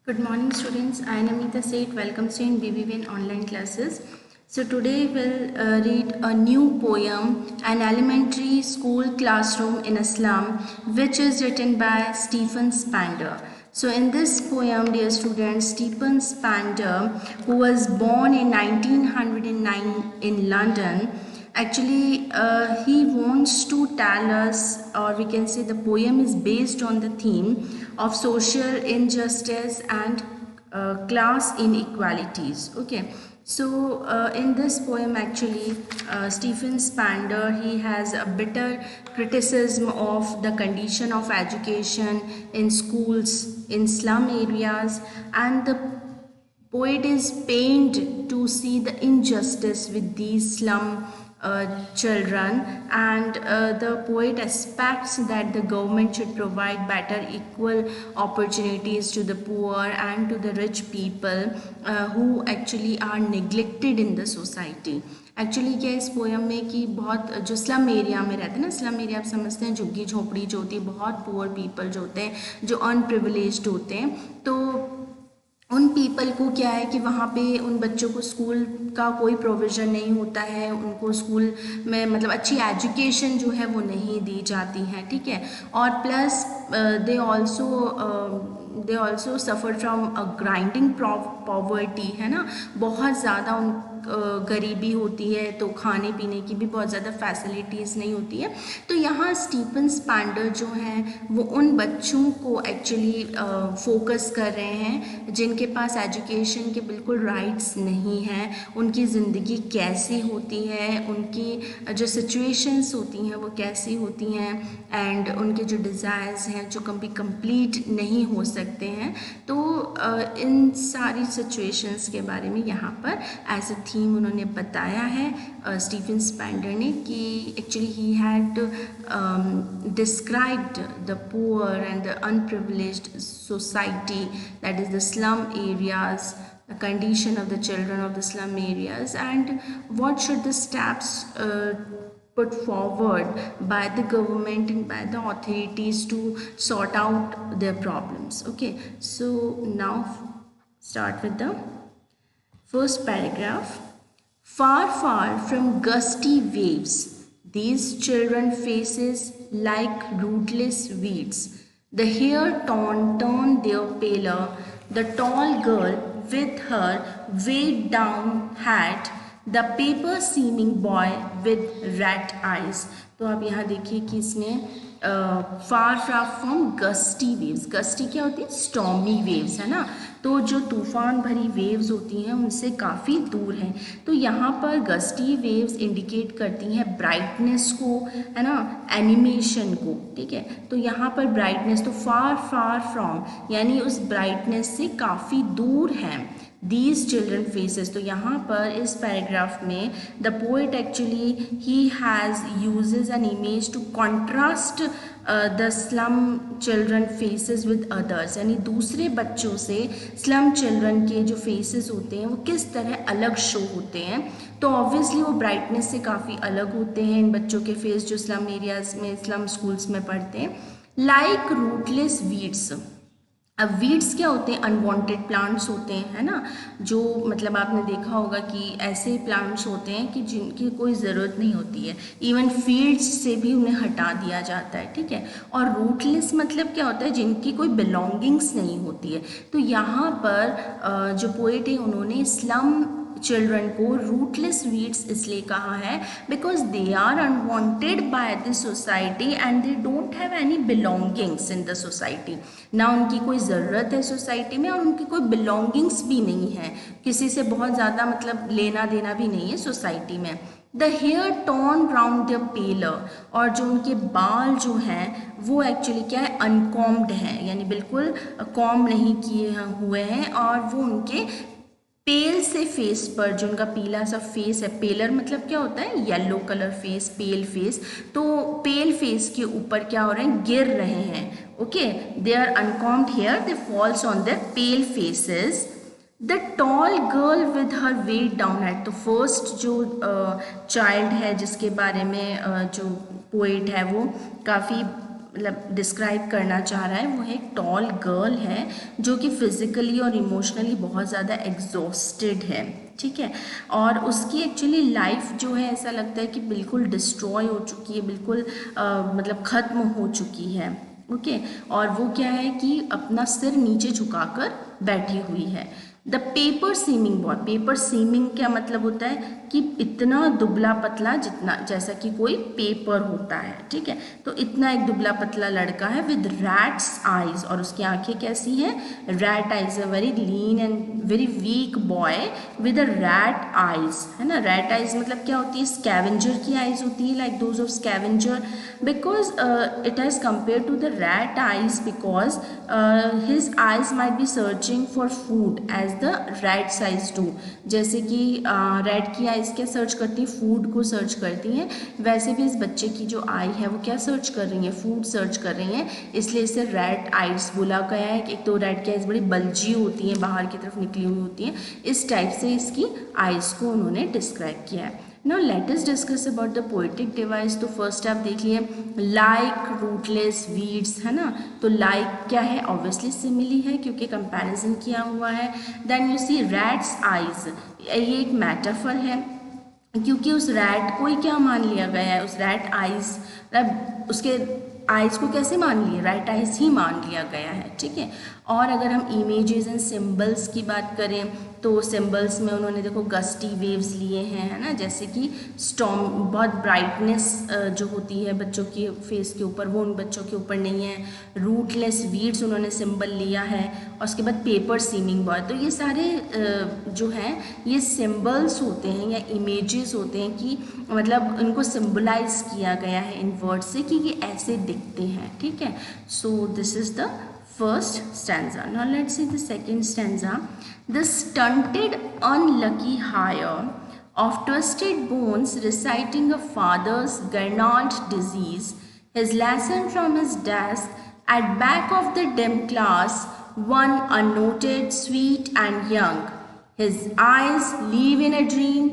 Good morning, students. I am Namita Seth. Welcome to in BBVN online classes. So today we'll read a new poem, An Elementary School Classroom in a Slum, which is written by Stephen Spander. So in this poem, dear students, Stephen Spander, who was born in 1909 in London, actually he wants to tell us, or we can say the poem is based on the theme of social injustice and class inequalities. Okay, so in this poem actually Stephen Spander, he has a bitter criticism of the condition of education in schools in slum areas, and the poet is pained to see the injustice with these slum children, and the poet expects that the government should provide better equal opportunities to the poor and to the rich people who actually are neglected in the society. Actually क्या है इस poem में कि बहुत जो slum area में रहते हैं ना, स्लम एरिया आप समझते हैं झुग्गी झोपड़ी जो होती है, बहुत पुअर पीपल जो होते हैं, जो अनप्रिविलेज्ड होते हैं, तो उन पीपल को क्या है कि वहाँ पे उन बच्चों को स्कूल का कोई प्रोविज़न नहीं होता है, उनको स्कूल में मतलब अच्छी एजुकेशन जो है वो नहीं दी जाती है, ठीक है। और plus they also suffer from a grinding poverty, है ना, बहुत ज़्यादा उन गरीबी होती है, तो खाने पीने की भी बहुत ज़्यादा फैसिलिटीज़ नहीं होती है। तो यहाँ स्टीफन स्पैंडर जो हैं वो उन बच्चों को एक्चुअली फोकस कर रहे हैं जिनके पास एजुकेशन के बिल्कुल राइट्स नहीं हैं, उनकी ज़िंदगी कैसी होती है, उनकी जो सिचुएशंस होती हैं वो कैसी होती हैं, एंड उनके जो डिज़ायर्स हैं जो कभी कंप्लीट नहीं हो सकते हैं। तो इन सारी सिचुएशंस के बारे में यहाँ पर एज अ थीम उन्होंने बताया है स्टीफन स्पेंडर ने कि actually he had described the poor and the unprivileged society, that is the slum areas, the condition of the children of the slum areas, and what should the steps put forward by the government and by the authorities to sort out their problems. Okay, so now start with the first paragraph. Far, far from gusty waves, these children faces like rootless weeds. The hair turn their paler. The tall girl with her weighed down hat, the paper seeming boy with red eyes. तो आप यहाँ देखिए कि इसमें far from gusty waves, gusty क्या होती है, stormy waves, है ना, तो जो तूफान भरी वेव्स होती हैं उनसे काफ़ी दूर हैं। तो यहाँ पर गस्टी वेव्स इंडिकेट करती हैं ब्राइटनेस को, है ना, एनिमेशन को, ठीक है। तो यहाँ पर ब्राइटनेस, तो फार फार फ्रॉम यानी उस ब्राइटनेस से काफ़ी दूर हैं these children faces। तो यहाँ पर इस पैराग्राफ में the poet actually he has uses an image to contrast the slum children faces with others, यानी दूसरे बच्चों से slum children के जो faces होते हैं वो किस तरह अलग शो होते हैं। तो ऑब्वियसली वो ब्राइटनेस से काफ़ी अलग होते हैं इन बच्चों के फेस जो स्लम एरियाज में, स्लम स्कूल्स में पढ़ते हैं। लाइक रूटलेस वीड्स, अब वीड्स क्या होते हैं, अनवांटेड प्लांट्स होते हैं, है ना, जो मतलब आपने देखा होगा कि ऐसे प्लांट्स होते हैं कि जिनकी कोई ज़रूरत नहीं होती है, इवन फील्ड्स से भी उन्हें हटा दिया जाता है, ठीक है। और रूटलेस मतलब क्या होता है, जिनकी कोई बिलोंगिंग्स नहीं होती है। तो यहाँ पर जो पोएट है उन्होंने स्लम चिल्ड्रन को रूटलेस वीड्स इसलिए कहा है because they are unwanted by the society and they don't have any belongings in the society. ना उनकी कोई ज़रूरत है सोसाइटी में और उनकी कोई बिलोंगिंग्स भी नहीं है, किसी से बहुत ज़्यादा मतलब लेना देना भी नहीं है सोसाइटी में। The hair turn round the pallor, और जो उनके बाल जो हैं वो एक्चुअली क्या है, अनकॉम्ड हैं, यानी बिल्कुल कॉम नहीं किए हुए हैं, और वो उनके पेल से फेस पर, जो उनका पीला सा फेस है, पेलर मतलब क्या होता है, yellow colour face, pale face, तो पेल फेस के ऊपर क्या हो रहे हैं, गिर रहे हैं। Okay, they are uncombed hair, they falls on their pale faces. The tall girl with her weighed down head, तो फर्स्ट जो चाइल्ड है जिसके बारे में जो पोएट है वो काफ़ी मतलब डिस्क्राइब करना चाह रहा है वो है एक टॉल गर्ल है जो कि फिज़िकली और इमोशनली बहुत ज़्यादा एग्जॉस्टेड है, ठीक है। और उसकी एक्चुअली लाइफ जो है ऐसा लगता है कि बिल्कुल डिस्ट्रॉय हो चुकी है, बिल्कुल मतलब ख़त्म हो चुकी है, ओके। और वो क्या है कि अपना सिर नीचे झुकाकर बैठी हुई है। The paper seeming boy, paper seeming क्या मतलब होता है कि इतना दुबला पतला जितना जैसा कि कोई पेपर होता है, ठीक है। तो इतना एक दुबला पतला लड़का है विद रैट्स आइज, और उसकी आंखें कैसी हैं, rat eyes, a very lean and very weak boy with a rat eyes, है ना। रैट आइज मतलब क्या होती है, स्कैवेंजर की आइज होती है, like those of scavenger, because it has compare to the rat eyes because his eyes might be searching for food as the rat size to. जैसे कि रैट की आइज क्या सर्च करती हैं, फूड को सर्च करती हैं, वैसे भी इस बच्चे की जो आई है वो क्या सर्च कर रही है, फूड सर्च कर रही हैं, इसलिए इसे रैट आइज बोला गया है। एक तो रैट की आइज बड़ी बल्जी होती हैं, बाहर की तरफ निकली हुई होती हैं, इस टाइप से इसकी आइज को उन्होंने डिस्क्राइब किया है। Now let us discuss about the poetic device. तो फर्स्ट आप देख लिए लाइक रूटलेस वीड्स, है ना। तो लाइक क्या है, ऑब्वियसली सिमिली है क्योंकि कंपैरिजन किया हुआ है। Then you see rats eyes, ये एक मेटाफर है क्योंकि उस रैट को ही क्या मान लिया गया है, उस रैट आइज मतलब उसके आइज को कैसे मान लिए, राइट आइज ही मान लिया गया है, ठीक है। और अगर हम इमेजेस एंड सिंबल्स की बात करें तो सिंबल्स में उन्होंने देखो गस्टी वेव्स लिए हैं, है ना, जैसे कि स्टॉर्म, बहुत ब्राइटनेस जो होती है बच्चों की फेस के ऊपर वो उन बच्चों के ऊपर नहीं है। रूटलेस वीड्स उन्होंने सिंबल लिया है, और उसके बाद पेपर सीमिंग बॉय। तो ये सारे जो हैं ये सिंबल्स होते हैं या इमेजेस होते हैं कि मतलब उनको सिंबलाइज किया गया है इन वर्ड से कि ये ऐसे दिखते हैं, ठीक है। So this is the first stanza. Now let's see the second stanza. The stunted unlucky hire of twisted bones reciting a father's Gernot disease, his lesson from his desk at back of the dim class, one unnoted, sweet and young. His eyes live in a dream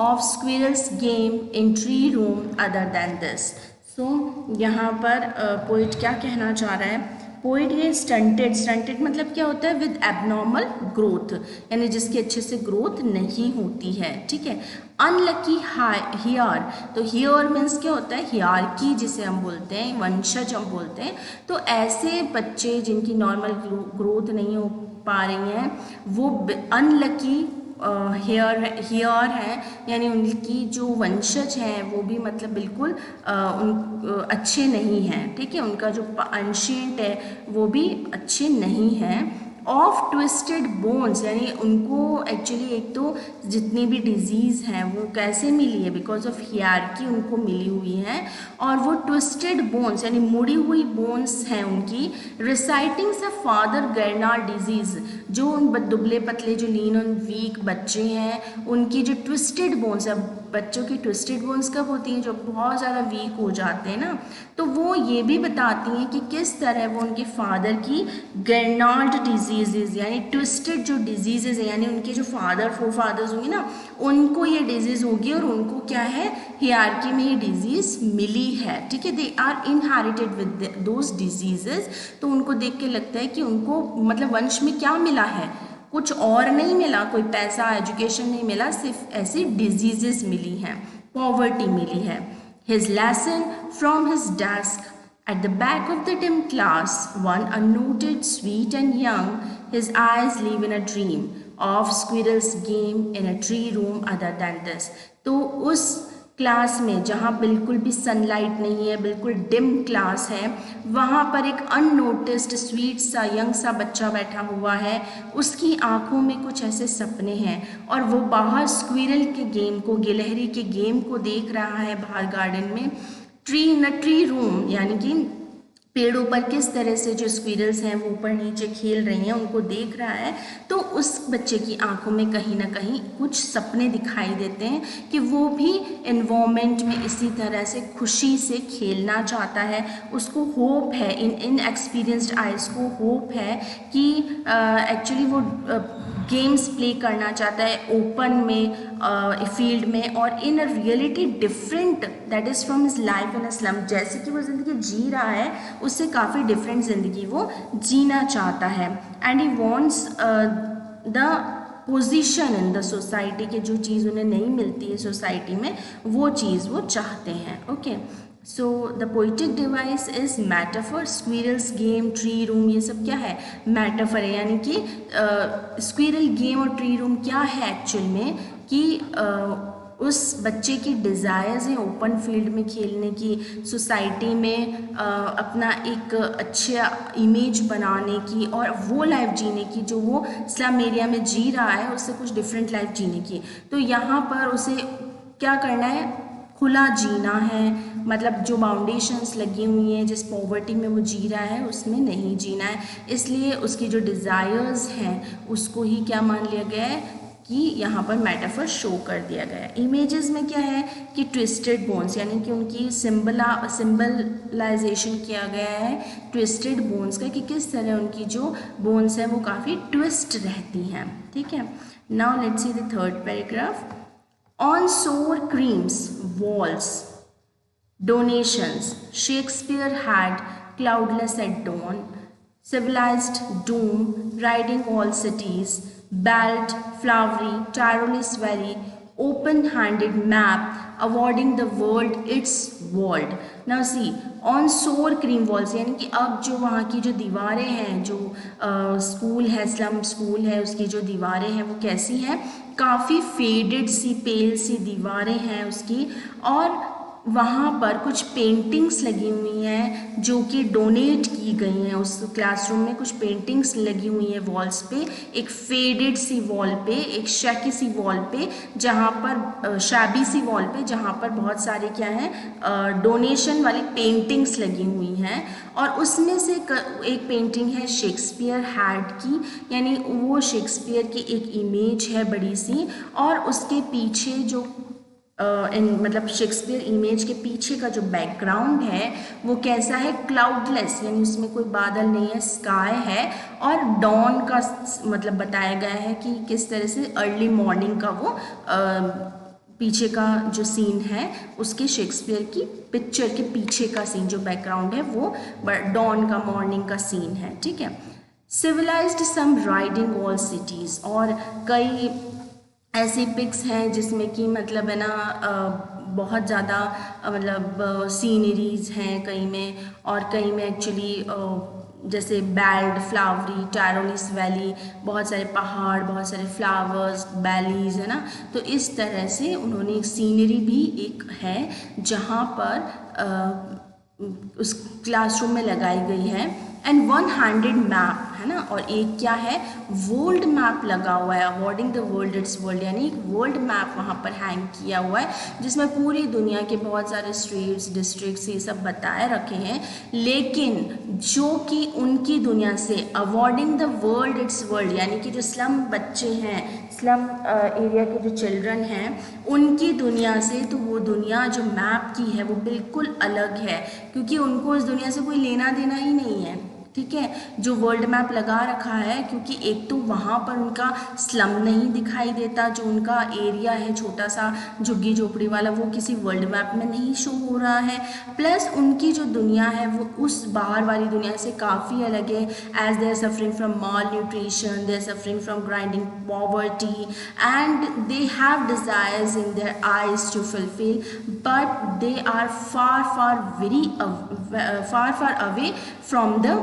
of squirrel's game in tree room other than this. So यहाँ पर poet क्या कहना चाह रहा है, poet ये stunted, stunted मतलब क्या होता है, विद एबनॉर्मल ग्रोथ, यानी जिसकी अच्छे से ग्रोथ नहीं होती है, ठीक है। अनलकी हियर, तो हियर मीन्स क्या होता है, हियरकी जिसे हम बोलते हैं, वंशज हम बोलते हैं। तो ऐसे बच्चे जिनकी नॉर्मल ग्रोथ नहीं हो पा रही हैं वो अनलकी हियर है, यानी उनकी जो वंशज हैं वो भी मतलब बिल्कुल अच्छे नहीं हैं, ठीक है। उनका जो एंशिएंट है वो भी अच्छे नहीं हैं। ऑफ ट्विस्टेड बोन्स, यानी उनको एक्चुअली एक तो जितनी भी डिजीज़ हैं वो कैसे मिली है, बिकॉज ऑफ हियरकी उनको मिली हुई है। और वो ट्विस्टेड बोन्स यानी मुड़ी हुई बोन्स हैं उनकी, रिसाइटिंग द फादर गर्नार डिजीज़, जो उन दुबले पतले जो लीन और वीक बच्चे हैं उनकी जो ट्विस्टेड बोन्स है, बच्चों की ट्विस्टेड बोन्स कब होती हैं, जो बहुत ज़्यादा वीक हो जाते हैं ना, तो वो ये भी बताती हैं कि किस तरह वो उनके फादर की गर्नार्ड डिजीज़ यानी ट्विस्टेड जो डिजीज़ है, यानी उनके जो फोर फादर्स होंगे ना उनको ये डिजीज़ होगी और उनको क्या है, हियरकी में ये डिजीज़ मिली है, ठीक है। They are inherited with those diseases. तो उनको देख के लगता है कि उनको मतलब वंश में क्या मिला है, कुछ और नहीं मिला, कोई पैसा एजुकेशन नहीं मिला, सिर्फ ऐसी डिजीजेस मिली हैं, पॉवर्टी मिली है। His lesson from his desk at the back of the dim class, one unnoted, sweet and young, his eyes live in a dream of squirrel's game in a tree room other than this. तो उस class में जहाँ बिल्कुल भी sunlight नहीं है, बिल्कुल dim class है, वहाँ पर एक अननोटिस्ड स्वीट सा यंग सा बच्चा बैठा हुआ है, उसकी आंखों में कुछ ऐसे सपने हैं और वो बाहर स्क्विरल के गेम को, गिलहरी के गेम को देख रहा है बाहर गार्डन में। ट्री रूम यानी कि पेड़ों पर किस तरह से जो स्क्विरल्स हैं वो ऊपर नीचे खेल रही हैं उनको देख रहा है। तो उस बच्चे की आंखों में कहीं ना कहीं कुछ सपने दिखाई देते हैं कि वो भी एनवायरनमेंट में इसी तरह से खुशी से खेलना चाहता है। उसको होप है, इन एक्सपीरियंस्ड आइज को होप है कि एक्चुअली वो गेम्स प्ले करना चाहता है ओपन में फील्ड में और in a reality different that is from his life in a slum. जैसे कि वो ज़िंदगी जी रहा है उससे काफ़ी डिफरेंट ज़िंदगी वो जीना चाहता है। And he wants the position in the society, के जो चीज़ उन्हें नहीं मिलती है सोसाइटी में वो चीज़ वो चाहते हैं। Okay, so the poetic device is metaphor. Squirrel's game, tree room, ये सब क्या है, मैटाफर है। यानी कि स्क्विरल गेम और ट्री रूम क्या है एक्चुअल में कि उस बच्चे की डिज़ायर्स हैं ओपन फील्ड में खेलने की, सोसाइटी में अपना एक अच्छा इमेज बनाने की और वो लाइफ जीने की जो वो स्लम एरिया में जी रहा है, उससे कुछ डिफरेंट लाइफ जीने की। तो यहाँ पर उसे क्या करना है, खुला जीना है, मतलब जो बाउंडेशंस लगी हुई हैं, जिस पॉवर्टी में वो जी रहा है उसमें नहीं जीना है। इसलिए उसकी जो डिज़ायर्स हैं उसको ही क्या मान लिया गया है कि यहाँ पर मेटाफर शो कर दिया गया है। इमेजेस में क्या है कि ट्विस्टेड बोन्स, यानी कि उनकी सिंबलाइजेशन किया गया है ट्विस्टेड बोन्स का, कि किस तरह उनकी जो बोन्स है वो काफ़ी ट्विस्ट रहती हैं। ठीक है, now let's see the third paragraph. On sour creams walls donations, Shakespeare had cloudless at dawn, civilized doom, riding all cities, bald, flowery, tireless valley, open-handed map, awarding the world its world. Now see, on sour cream walls, यानी कि अब जो वहाँ की जो दीवारें हैं, जो स्कूल है, स्लम स्कूल है, उसकी जो दीवारें हैं वो कैसी हैं, काफ़ी फेडेड सी, पेल सी दीवारें हैं उसकी, और वहाँ पर कुछ पेंटिंग्स लगी हुई हैं जो कि डोनेट की गई हैं। उस क्लासरूम में कुछ पेंटिंग्स लगी हुई हैं वॉल्स पे, एक फेडेड सी वॉल पे, एक शैकी सी वॉल पे, जहाँ पर शैबी सी वॉल पे, जहाँ पर बहुत सारे क्या हैं डोनेशन वाली पेंटिंग्स लगी हुई हैं। और उसमें से एक पेंटिंग है शेक्सपियर हैड की, यानी वो शेक्सपियर की एक इमेज है बड़ी सी, और उसके पीछे जो मतलब शेक्सपियर इमेज के पीछे का जो बैकग्राउंड है वो कैसा है, क्लाउडलेस, यानी उसमें कोई बादल नहीं है, स्काई है, और डॉन का मतलब बताया गया है कि किस तरह से अर्ली मॉर्निंग का वो पीछे का जो सीन है, उसके शेक्सपियर की पिक्चर के पीछे का सीन जो बैकग्राउंड है वो डॉन का, मॉर्निंग का सीन है। ठीक है, सिविलाइज्ड सम राइडिंग ऑल सिटीज़, और कई ऐसी पिक्स हैं जिसमें कि मतलब है ना बहुत ज़्यादा मतलब सीनरीज हैं कई में, और कई में एक्चुअली जैसे बैल्ड, फ्लावरी, टायरोलिस वैली, बहुत सारे पहाड़, बहुत सारे फ्लावर्स, वैलीज है ना। तो इस तरह से उन्होंने एक सीनरी भी एक है जहाँ पर उस क्लासरूम में लगाई गई है। एंड वन हैंडेड मैप है ना, और एक क्या है, वर्ल्ड मैप लगा हुआ है, awarding the world it's world, यानी एक वर्ल्ड मैप वहाँ पर हैंग किया हुआ है जिसमें पूरी दुनिया के बहुत सारे स्टेट्स, डिस्ट्रिक्ट्स, ये सब बताए रखे हैं, लेकिन जो कि उनकी दुनिया से awarding the world it's world, यानी कि जो स्लम बच्चे हैं, स्लम एरिया के जो चिल्ड्रन हैं, उनकी दुनिया से तो वो दुनिया जो मैप की है वो बिल्कुल अलग है, क्योंकि उनको उस दुनिया से कोई लेना देना ही नहीं है। ठीक है, जो वर्ल्ड मैप लगा रखा है, क्योंकि एक तो वहाँ पर उनका स्लम नहीं दिखाई देता, जो उनका एरिया है छोटा सा झुग्गी झोपड़ी वाला, वो किसी वर्ल्ड मैप में नहीं शो हो रहा है, प्लस उनकी जो दुनिया है वो उस बाहर वाली दुनिया से काफ़ी अलग है। As they are suffering from malnutrition, they are suffering from grinding poverty, and they have desires in their eyes to fulfil, but they are far away from the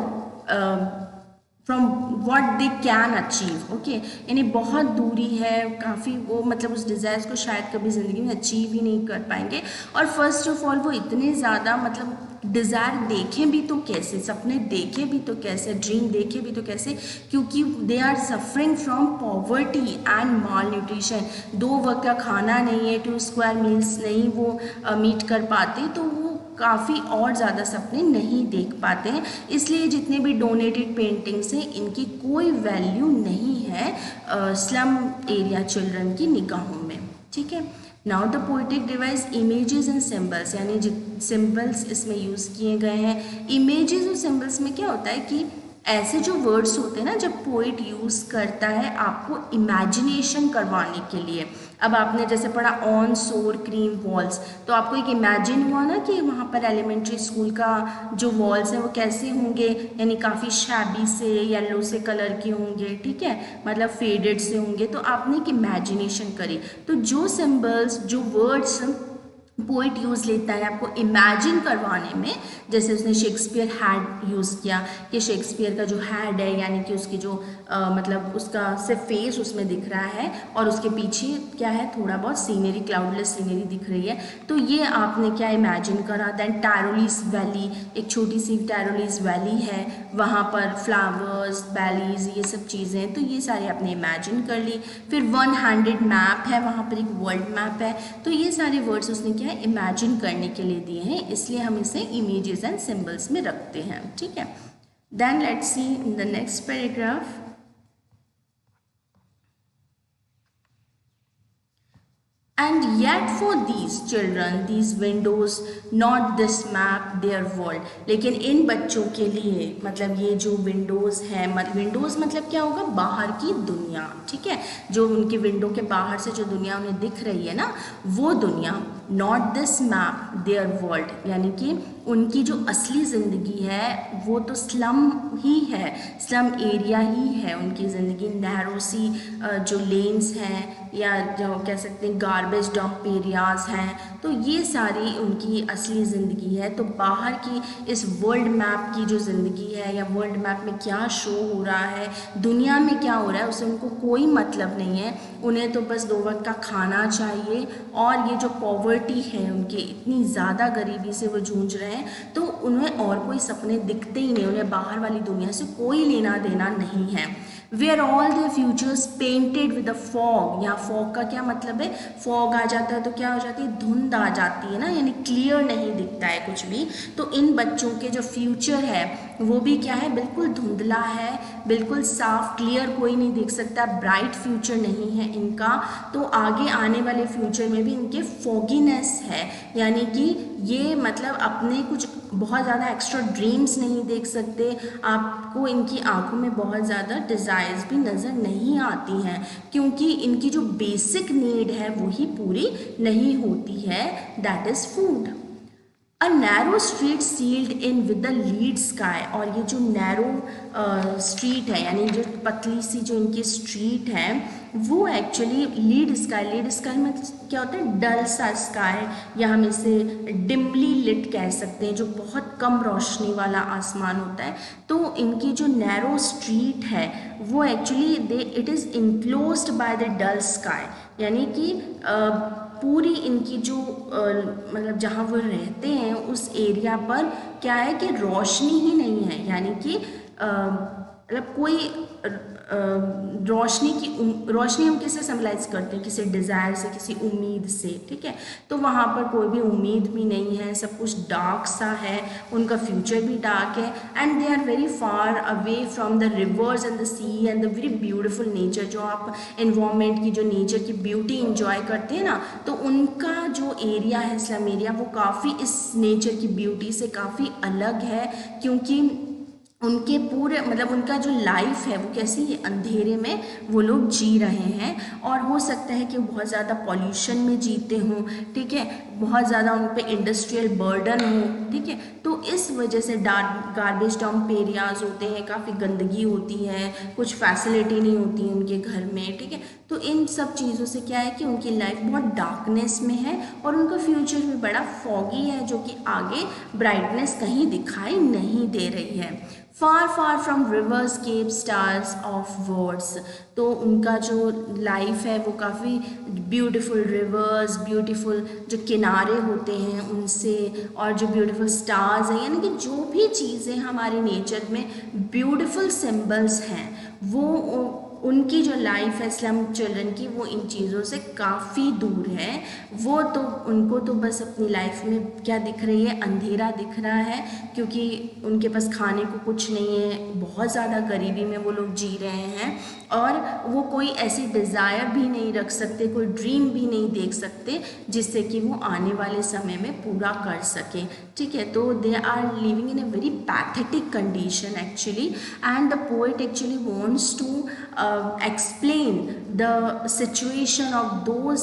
from what they can achieve. Okay, यानी बहुत दूरी है काफ़ी, वो मतलब उस desires को शायद कभी ज़िंदगी में अचीव ही नहीं कर पाएंगे। और फर्स्ट ऑफ ऑल वो इतने ज़्यादा मतलब डिज़ायर देखें भी तो कैसे, सपने देखें भी तो कैसे, ड्रीम देखें भी तो कैसे, क्योंकि they are suffering from poverty and malnutrition. 2 वक्त का खाना नहीं है, 2 स्क्वायर मील्स नहीं वो मीट कर पाते, तो वो काफ़ी और ज़्यादा सपने नहीं देख पाते हैं। इसलिए जितने भी डोनेटेड पेंटिंग्स हैं इनकी कोई वैल्यू नहीं है स्लम एरिया चिल्ड्रन की निगाहों में। ठीक है, now the poetic device images and symbols, यानी सिंबल्स इसमें यूज़ किए गए हैं। इमेजेस और सिंबल्स में क्या होता है कि ऐसे जो वर्ड्स होते हैं ना, जब पोइट यूज़ करता है आपको इमेजिनेशन करवाने के लिए। अब आपने जैसे पढ़ा ऑन सोर क्रीम वॉल्स, तो आपको एक इमेजिन हुआ ना कि वहाँ पर एलिमेंट्री स्कूल का जो वॉल्स हैं वो कैसे होंगे, यानी काफ़ी शैबी से येलो से कलर के होंगे, ठीक है, मतलब फेडेड से होंगे। तो आपने एक इमेजिनेशन करी। तो जो सिंबल्स, जो वर्ड्स पोइट यूज़ लेता है आपको इमेजिन करवाने में, जैसे उसने शेक्सपियर हैड यूज़ किया कि शेक्सपियर का जो हैड है, यानी कि उसकी जो मतलब उसका सिर्फ फेस उसमें दिख रहा है और उसके पीछे क्या है, थोड़ा बहुत सीनरी, क्लाउडलेस सीनरी दिख रही है। तो ये आपने क्या इमेजिन करा। देन टैरोलीज वैली, एक छोटी सी टैरोलीज वैली है, वहाँ पर फ्लावर्स, वैलीज, ये सब चीज़ें हैं, तो ये सारी आपने इमेजिन कर ली। फिर 1 हैंडेड मैप है, वहाँ पर एक वर्ल्ड मैप है। तो ये सारे वर्ड्स उसने क्या है इमेजिन करने के लिए दिए हैं, इसलिए हम इसे इमेजेस एंड सिंबल्स में रखते हैं, ठीक है। Then let's see in the next paragraph. And yet for these children, these windows, not this map, their world. लेकिन इन बच्चों के लिए, मतलब ये जो विंडोज़ है, विंडोज़ मतलब क्या होगा, बाहर की दुनिया, ठीक है, जो उनकी विंडो के बाहर से जो दुनिया उन्हें दिख रही है ना, वो दुनिया, not this map there world, यानी कि उनकी जो असली ज़िंदगी है वो तो स्लम ही है, स्लम एरिया ही है उनकी ज़िंदगी। नैरो सी जो लेन्स हैं, या जो कह सकते हैं गार्बेज डंप एरियाज़ हैं, तो ये सारी उनकी असली ज़िंदगी है। तो बाहर की इस वर्ल्ड मैप की जो ज़िंदगी है, या वर्ल्ड मैप में क्या शो हो रहा है, दुनिया में क्या हो रहा है, उससे उनको कोई मतलब नहीं है। उन्हें तो बस 2 वक्त का खाना चाहिए, और ये जो पॉवर्टी है उनकी, इतनी ज़्यादा गरीबी से वो जूझ रहे हैं, तो उन्हें और कोई सपने दिखते ही नहीं, उन्हें बाहर वाली दुनिया से कोई लेना देना नहीं है। Where all the futures painted with the fog, यहाँ फॉग का क्या मतलब है, फॉग आ जाता है तो क्या हो जाती है, धुंध आ जाती है ना, यानी क्लियर नहीं दिखता है कुछ भी। तो इन बच्चों के जो फ्यूचर है वो भी क्या है, बिल्कुल धुंधला है, बिल्कुल साफ क्लियर कोई नहीं देख सकता, ब्राइट फ्यूचर नहीं है इनका। तो आगे आने वाले फ्यूचर में भी इनके फॉगीनेस है, यानी कि ये मतलब अपने कुछ बहुत ज़्यादा एक्स्ट्रा ड्रीम्स नहीं देख सकते, आपको इनकी आंखों में बहुत ज़्यादा डिज़ायर्स भी नज़र नहीं आती हैं, क्योंकि इनकी जो बेसिक नीड है वही पूरी नहीं होती है, that is food. A narrow street sealed in with the lead sky, और ये जो नैरो स्ट्रीट है, यानी जो पतली सी जो इनकी स्ट्रीट है, वो एक्चुअली लीड स्काई में क्या होता है, डल सा स्काई, या हम इसे डिमली लिट कह सकते हैं, जो बहुत कम रोशनी वाला आसमान होता है। तो इनकी जो नैरो स्ट्रीट है वो actually it is enclosed by the dull sky, यानी कि पूरी इनकी जो मतलब जहाँ वो रहते हैं उस एरिया पर क्या है कि रोशनी ही नहीं है, यानी कि मतलब कोई रोशनी हम किससे सिम्बलाइज करते हैं, किसी डिज़ायर से, किसी उम्मीद से, ठीक है। तो वहाँ पर कोई भी उम्मीद भी नहीं है, सब कुछ डार्क सा है, उनका फ्यूचर भी डार्क है, and they are very far away from the rivers and the sea and the very beautiful nature. जो आप एनवायरनमेंट की, जो नेचर की ब्यूटी इंजॉय करते हैं ना, तो उनका जो एरिया है, स्लम एरिया, वो काफ़ी इस नेचर की ब्यूटी से काफ़ी अलग है, क्योंकि उनके पूरे मतलब उनका जो लाइफ है वो कैसी है, अंधेरे में वो लोग जी रहे हैं, और हो सकता है कि वो बहुत ज़्यादा पॉल्यूशन में जीते हों, ठीक है, बहुत ज़्यादा उन पे इंडस्ट्रियल बर्डन हो, ठीक है। तो इस वजह से गार्बेज डंप एरियाज होते हैं, काफ़ी गंदगी होती है, कुछ फैसिलिटी नहीं होती है उनके घर में, ठीक है। तो इन सब चीज़ों से क्या है कि उनकी लाइफ बहुत डार्कनेस में है, और उनका फ्यूचर भी बड़ा फॉगी है, जो कि आगे ब्राइटनेस कहीं दिखाई नहीं दे रही है। Far far from rivers cape stars of words, तो उनका जो लाइफ है वो काफ़ी ब्यूटीफुल रिवर्स, ब्यूटीफुल जो किनारे होते हैं उनसे, और जो ब्यूटीफुल स्टार्स हैं, यानी कि जो भी चीज़ें हमारे नेचर में ब्यूटीफुल सिंबल्स हैं वो उनकी जो लाइफ है स्लम चिल्ड्रन की वो इन चीज़ों से काफ़ी दूर है। वो तो उनको तो बस अपनी लाइफ में क्या दिख रही है, अंधेरा दिख रहा है, क्योंकि उनके पास खाने को कुछ नहीं है, बहुत ज़्यादा गरीबी में वो लोग जी रहे हैं, और वो कोई ऐसी डिज़ायर भी नहीं रख सकते, कोई ड्रीम भी नहीं देख सकते जिससे कि वो आने वाले समय में पूरा कर सकें। ठीक है, तो they are living in a very pathetic condition actually, and the poet actually wants to explain the situation of those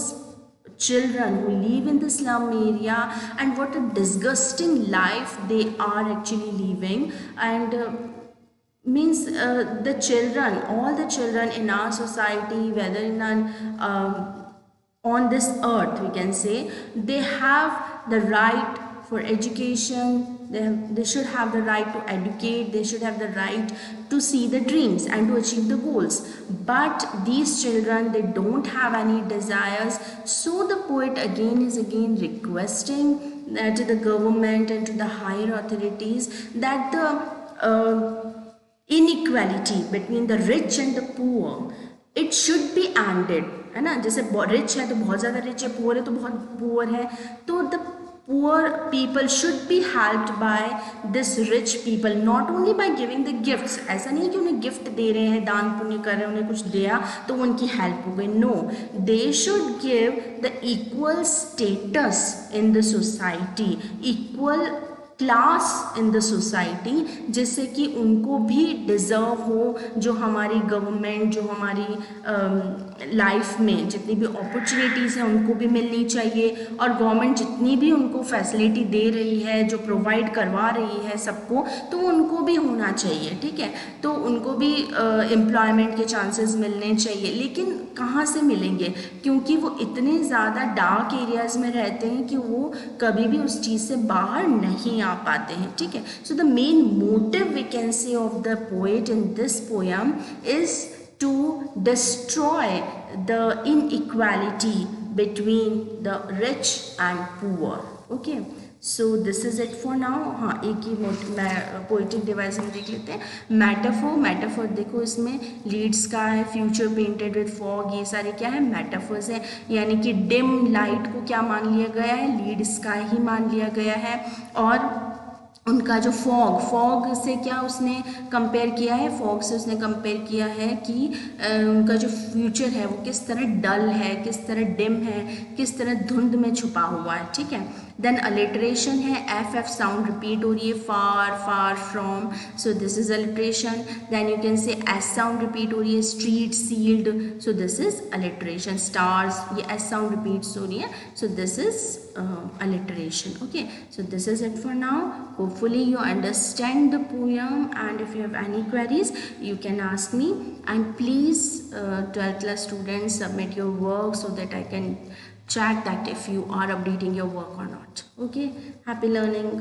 children who live in the slum area and what a disgusting life they are actually living. And means the children, all the children in our society, whether in an on this earth, we can say, they have the right for education. They should have the right to educate, they should have the right to see the dreams and to achieve the goals. But these children, they don't have any desires. So the poet again is again requesting to the government and to the higher authorities that the inequality between the rich and the poor, it should be ended, है ना। जैसे rich है तो बहुत ज़्यादा rich है, poor है तो बहुत पुअर है, तो the poor people should be helped by this rich people, not only by giving the gifts. ऐसा नहीं कि उन्हें गिफ्ट दे रहे हैं, दान पुण्य कर रहे हैं, उन्हें कुछ दिया तो उनकी हेल्प हो गई, no, they should give the equal status in the society, equal class in the society, जिससे कि उनको भी डिज़र्व हो, जो हमारी गवर्नमेंट, जो हमारी लाइफ में जितनी भी अपॉर्चुनिटीज़ हैं उनको भी मिलनी चाहिए, और गवर्नमेंट जितनी भी उनको फैसिलिटी दे रही है, जो प्रोवाइड करवा रही है सबको, तो उनको भी होना चाहिए। ठीक है, तो उनको भी एम्प्लॉयमेंट के चांसेस मिलने चाहिए, लेकिन कहाँ से मिलेंगे, क्योंकि वो इतने ज़्यादा डार्क एरियाज़ में रहते हैं कि वो कभी भी उस चीज़ से बाहर नहीं आ पाते हैं। ठीक है, so the main motive we can say of the poet in this poem is to destroy the inequality between the rich and poor. Okay, so this is it for now. हाँ, एक ही पोइटिक डिवाइस में देख लेते हैं। Metaphor, metaphor देखो इसमें lead sky, future painted with fog, ये सारे क्या है, मेटाफर्स हैं, यानी कि डिम लाइट को क्या मान लिया गया है, लीड स्काई ही मान लिया गया है, और उनका जो फॉग से क्या उसने कंपेयर किया है, फॉग से उसने कंपेयर किया है कि उनका जो फ्यूचर है वो किस तरह डल है, किस तरह डिम है, किस तरह धुंध में छुपा हुआ है। ठीक है, देन अलिट्रेशन है, एफ साउंड रिपीट हो रही है, far far from, so this is alliteration. Then you can say S sound repeat हो रही है, street sealed, so this is alliteration. Stars, ये एस साउंड रिपीट्स हो रही है, so this is alliteration. Okay, so this is it for now. Hopefully you understand the poem, and if you have any queries you can ask me, and please 12th class students submit your work so that I can check that if you are updating your work or not. Okay, happy learning.